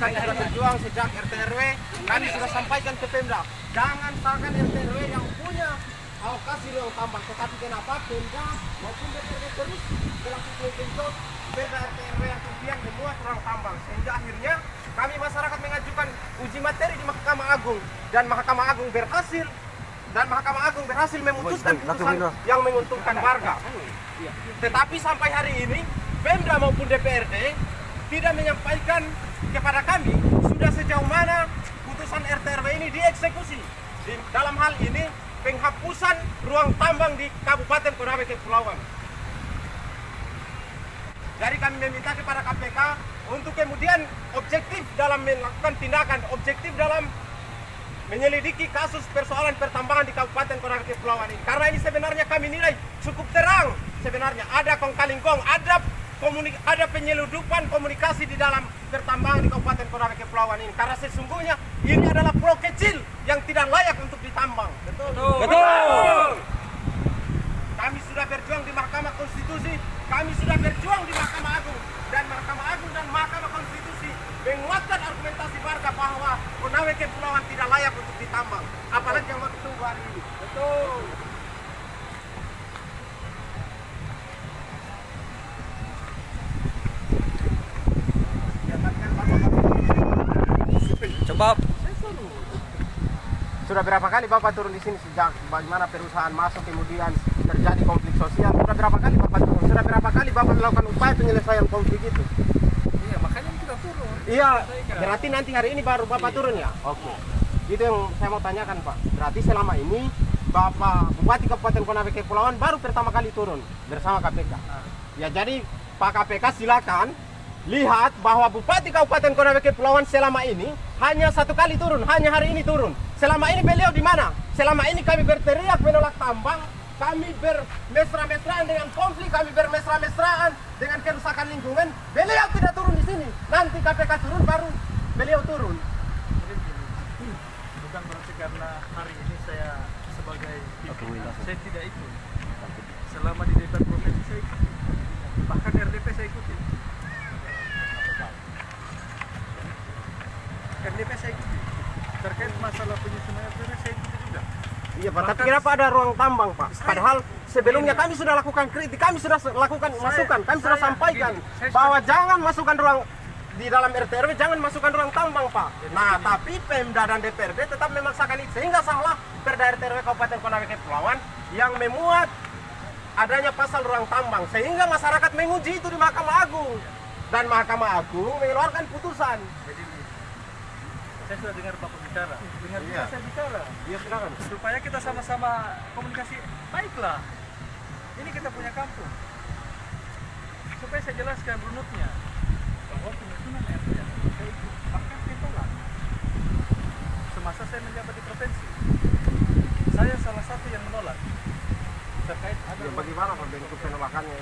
kami sudah berjuang sejak RT RW, kami sudah sampaikan ke Pemda, jangan salahkan RT RW yang punya alokasi ruang tambang, tetapi kenapa Pemda maupun DPRD terus melakukan bentuk Pemda RT RW yang kemudian memuat ruang tambang, sehingga akhirnya kami masyarakat mengajukan uji materi di Mahkamah Agung dan Mahkamah Agung berhasil memutuskan putusan yang menguntungkan warga. Tetapi sampai hari ini Pemda maupun DPRD tidak menyampaikan kepada kami sudah sejauh mana putusan RT RW ini dieksekusi. Dalam hal ini penghapusan ruang tambang di Kabupaten Konawe Kepulauan. Jadi kami meminta kepada KPK untuk kemudian objektif dalam melakukan tindakan, objektif dalam menyelidiki kasus persoalan pertambangan di Kabupaten Konawe Kepulauan ini. Karena ini sebenarnya kami nilai cukup terang. Sebenarnya ada kong kali kong, ada penyeludupan komunikasi di dalam pertambangan di Kabupaten Konawe Kepulauan ini. Karena sesungguhnya ini adalah pulau kecil yang tidak layak untuk ditambang. Betul. Kami sudah berjuang di Mahkamah Konstitusi, kami sudah berjuang di Mahkamah Agung, dan Mahkamah Agung dan Mahkamah Konstitusi menguatkan argumentasi warga bahwa Konawe Kepulauan tidak layak untuk ditambang. Apalagi yang mau ditunggu hari ini. Betul. Coba. Sudah berapa kali Bapak turun di sini sejak bagaimana perusahaan masuk kemudian terjadi konflik sosial? Sudah berapa kali Bapak turun? Sudah berapa kali Bapak melakukan upaya penyelesaian konflik itu? Iya, makanya kita turun. Iya, berarti nanti hari ini baru Bapak turun ya? Oke. Itu yang saya mau tanyakan Pak. Berarti selama ini Bapak Bupati Kabupaten Konawe Kepulauan baru pertama kali turun bersama KPK. Ya jadi Pak KPK silakan lihat bahwa Bupati Kabupaten Konawe Kepulauan selama ini hanya satu kali turun, hanya hari ini turun. Selama ini beliau di mana? Selama ini kami berteriak menolak tambang, kami bermesra-mesraan dengan konflik, kami bermesra-mesraan dengan kerusakan lingkungan. Beliau tidak turun di sini. Nanti KPK turun baru beliau turun. Bukan berarti karena hari ini saya sebagai pimpinan, saya tidak ikut. Selama di DPR provinsi saya ikuti. Bahkan RDP saya ikuti. RDP saya ikuti. Terkait masalah penyusunan RDP saya ikuti juga. Iya Pak, tapi kenapa ada ruang tambang Pak? Padahal sebelumnya kami sudah lakukan kritik, kami sudah lakukan masukan, kami sudah sampaikan bahwa jangan masukkan ruang di dalam RT RW, jangan masukkan ruang tambang Pak. Nah, tapi Pemda dan DPRD tetap memaksakan itu, sehingga salah Perda RT RW Kabupaten Konawe Kepulauan yang memuat adanya pasal ruang tambang, sehingga masyarakat menguji itu di Mahkamah Agung, dan Mahkamah Agung mengeluarkan putusan. Jadi saya sudah dengar Bapak bicara, dengar juga saya bicara. Iya silakan. Supaya kita sama-sama komunikasi baiklah. Ini kita punya kampung. Supaya saya jelaskan runutnya bahwa penyusunan RT saya ikut, bahkan ditolak. Semasa saya menjabat di provinsi, saya salah satu yang menolak terkait ada. Ya, bagaimana Pak bentuk penolakannya?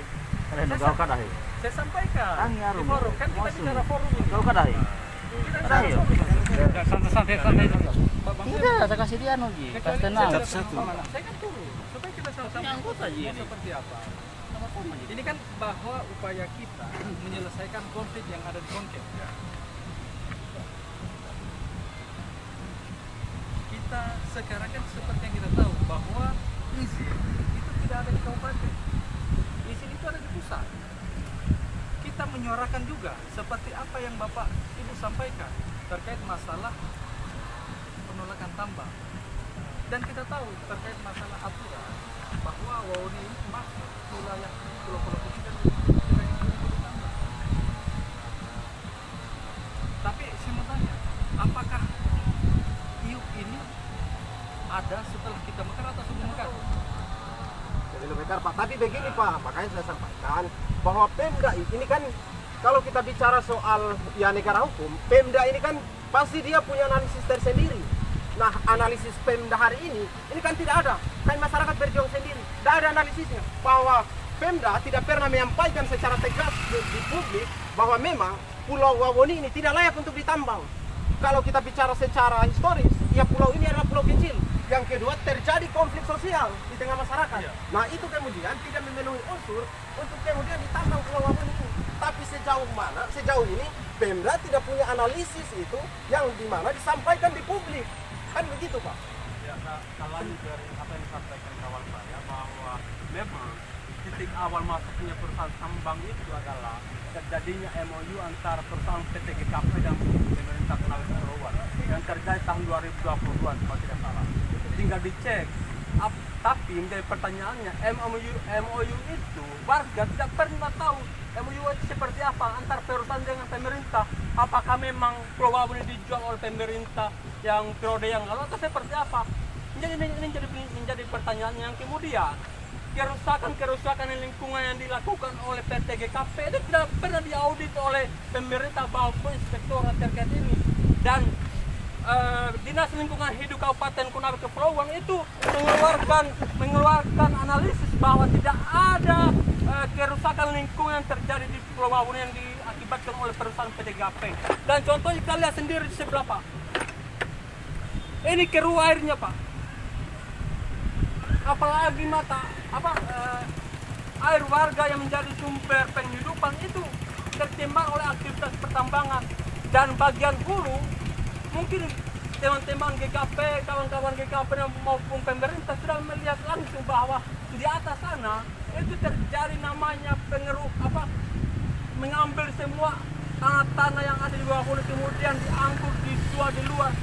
Saya sampaikan di forum, kan kita bicara forum ini. Santai. Tidak, saya kasih dia lagi. Kasih tenang. Saya kan turun supaya kita sama-sama Nyangkut aja ini. seperti apa. Ini kan bahwa upaya kita menyelesaikan konflik yang ada di Konken. Kita sekarang kan seperti yang kita tahu bahwa izin itu tidak ada di kabupaten. Izin itu ada di pusat. Kita menyuarakan juga seperti apa yang Bapak Ibu sampaikan terkait masalah penolakan tambang. Dan kita tahu terkait masalah aturan bahwa Wawoni ini masuk wilayah pulau-pulau kecil dan wilayah tambang. Tapi saya mau tanya, apakah IUP ini ada setelah kita mekar atau sebelum mekar? Jadi lebih besar Pak. Tapi begini Pak, makanya saya sampaikan bahwa Pemda ini kan kalau kita bicara soal ya negara hukum, Pemda ini kan pasti dia punya analisis tersendiri. Nah, analisis Pemda hari ini kan tidak ada. Kan masyarakat berjuang sendiri. Tidak ada analisisnya. Bahwa Pemda tidak pernah menyampaikan secara tegas di publik bahwa memang Pulau Wawoni ini tidak layak untuk ditambang. Kalau kita bicara secara historis, ya pulau ini adalah pulau kecil. Yang kedua, terjadi konflik sosial di tengah masyarakat. Nah, itu kemudian tidak memenuhi unsur untuk kemudian ditambang Pulau Wawoni ini. Tapi sejauh ini Pemda tidak punya analisis itu yang dimana disampaikan di publik, kan begitu Pak? Ya, kalau dari apa yang disampaikan kawan saya bahwa memang titik awal masuknya perusahaan tambang itu adalah terjadinya MOU antara perusahaan PT GKP dan pemerintah Konawe Kepulauan yang terjadi tahun 2020-an kalau tidak salah. Tinggal dicek. Tapi menjadi pertanyaannya, MOU itu warga tidak pernah tahu MOU itu seperti apa antar perusahaan dengan pemerintah. Apakah memang Pulau Wabu ini dijual oleh pemerintah yang periode yang lalu atau seperti apa? Ini menjadi pertanyaan yang kemudian kerusakan lingkungan yang dilakukan oleh PT GKP itu tidak pernah diaudit oleh pemerintah maupun inspektorat terkait ini. Dan Dinas Lingkungan Hidup Kabupaten Konawe Kepulauan itu mengeluarkan analisis bahwa tidak ada kerusakan lingkungan yang terjadi di Pulau Wabu yang diakibatkan oleh perusahaan PT GKP. Dan contohnya kalian lihat sendiri di sebelah Pak. Ini keruh airnya Pak. Apalagi air warga yang menjadi sumber penghidupan itu tercemar oleh aktivitas pertambangan. Dan bagian hulu mungkin teman-teman GKP, kawan-kawan GKP maupun pemerintah sudah melihat langsung bahwa di atas sana itu terjadi namanya mengambil semua tanah-tanah yang ada di bawah hulu kemudian diangkut dijual di luar.